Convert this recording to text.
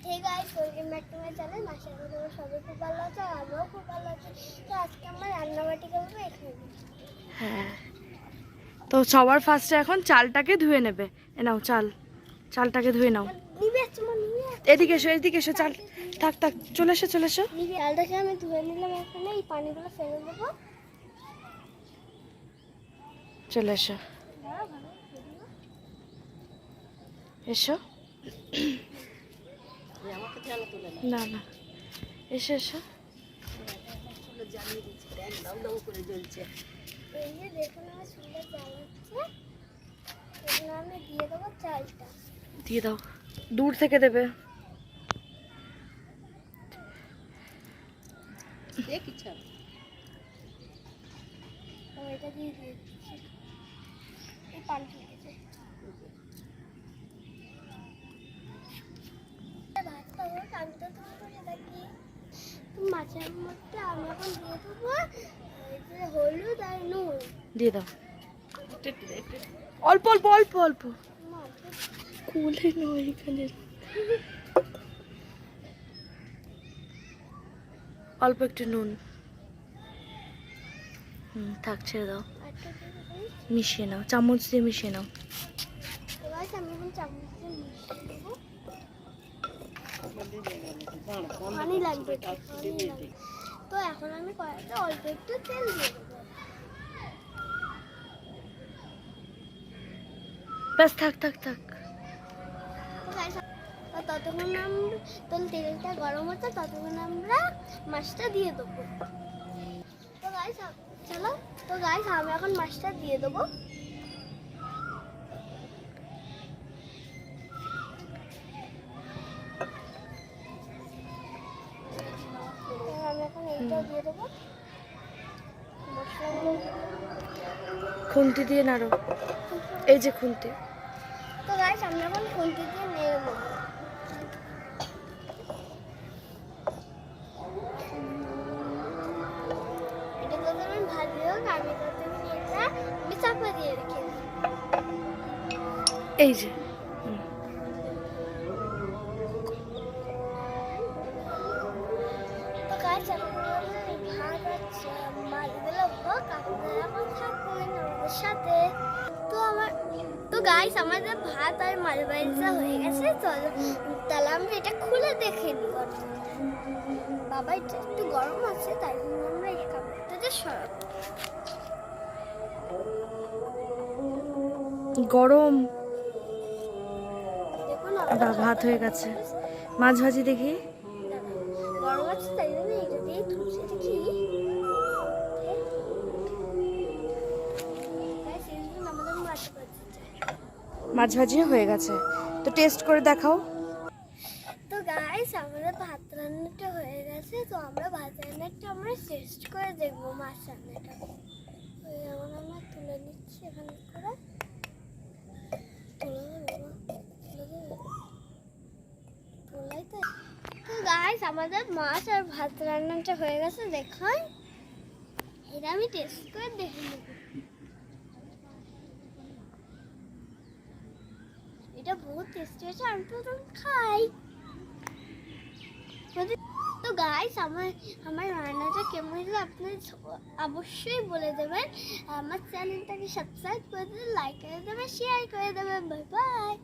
Hey guys, welcome back to my channel. আশা করি তোমরা সবাই খুব ভালো আছো, আমরাও খুব ভালো আছি। তো আজকে আমরা রান্নাবাটি করবো এখানে। হ্যাঁ, তো সবার ফার্স্টে এখন চালটাকে ধুয়ে নেবে। এ নাও চালটাকে ধুয়ে নাও। এদিকে এসো চাল। থাক চলে এসো চালটাকে আমি ধুয়ে নিলাম। এখানে এই পানিগুলো ফেলে দেবো। চলে এসো না এসো এই যে দেখুন আমার চুলটা জ্বালাচ্ছে। এখানে আমি দিয়ে দেবো চালটা। দিয়ে দাও, দূর থেকে দেবে। এটা দিয়ে দিয়েছি। এই পানি ঢুকেছে। ভাতটা হোক, আমি তো তোমার বসে থাকি। মাছের মধ্যে আমি এখন দিয়ে দেবো এই যে হলুদ আর নুন। দিয়ে দাও অল্প কোলে নয়, এখানে অল্প একটু নুন। থাক, ছেড়ে দাও। মিশিয়ে নাও, চামচ দিয়ে মিশিয়ে নাও। এবার আমি এখন চামচ দিয়ে মিশিয়ে দেবো। পানি লাগবে। তো এখন আমি কড়াইতে অল্প একটু তেল দিয়ে দেবো। ব্যাস থাক। ততক্ষণ তেলটা গরম হচ্ছে, ততক্ষণ আমরা মাছটা দিয়ে দেবো। তো গাইস আমি এখন মাছটা দিয়ে দেবো। আমি এখন এইটা দিয়ে দেবো। খুন্তি দিয়ে নাড়ো, এই যে খুন্তি। তো গাইস আমি এখন খুন্তি দিয়ে নেড়ে নেবো। এটা যতক্ষণ ভাজি হোক, আমি ততক্ষণ এটা আমি চাপা দিয়ে রেখে দিই। এই যে তো গাইস ভাত আছে, মাছগুলো হোক, আপনারা এখন থাকুন আমাদের সাথে। তো গাইস আমাদের ভাত আর মাছ ভাজা হয়ে গেছে। চলো তাহলে আমরা এটা খুলে দেখে নিই। বাবা এটা একটু গরম আছে, তাই জন্য আমরা এই কাপড়টাতে সরাবো। গরম। দেখুন ভাত হয়ে গেছে। মাছ ভাজি দেখি। গরম আছে, তাই জন্য এটা দিয়ে তুলছে। দেখি আমাদের মাছ ভাজিও হয়ে গেছে, তো টেস্ট করে দেখাও। তো গাইস আমাদের ভাত রান্নাটা হয়ে গেছে। তো আমরা ভাত রান্নাটা টেস্ট করে দেখবো। মাছ রান্নাটা যেমন আমরা তুলে নিচ্ছি এখানে করে তো গাইস আমাদের মাছ আর ভাত রান্নাটা হয়ে গেছে। দেখুন এটা আমি টেস্ট করে দেখে নেব। এটা বহুত টেস্টি হয়েছে, আমি তো খাই। তো গাইস আমার রান্নাটা কেমন হলো আপনারা অবশ্যই বলে দেবেন। আমার চ্যানেলটাকে সাবস্ক্রাইব করে দেবেন, লাইক করে দেবেন, শেয়ার করে দেবেন। Bye bye.